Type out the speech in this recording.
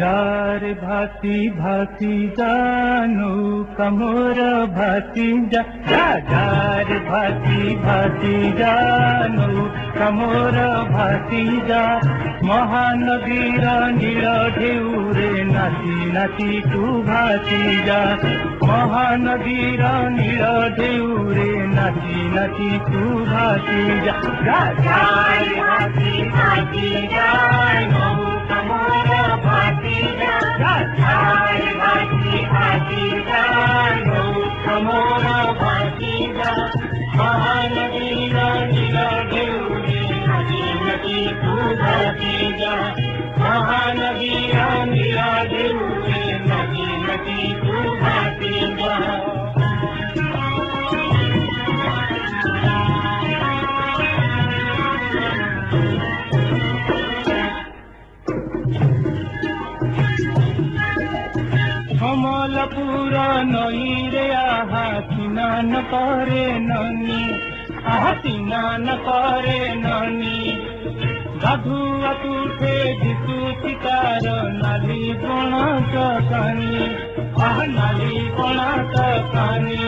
jar भासी भासी जानो कमोर भासी जा jar भासी भासी जानो कमोर भासी जा महानदीर नील ढेउरे नाची नाची तू भासी जा महानदीर नील ढेउरे नाची नाची तू भासी जा जार भासी भासी जानो कमोर भासी जा जार भासी भासी जानो कमोर भासी जा महानदीर नील ढेउरे नाची नाची तू भासी जा महानदीर नील ढेउरे नाची नाची तू भासी जा कमलपुर नई रे आहा स्नान करे ननी आहा स्नान करे ननी गाधुआ तुठे दिशुची तार नाली कोणाच कानी आहा नाली कोणाच कानी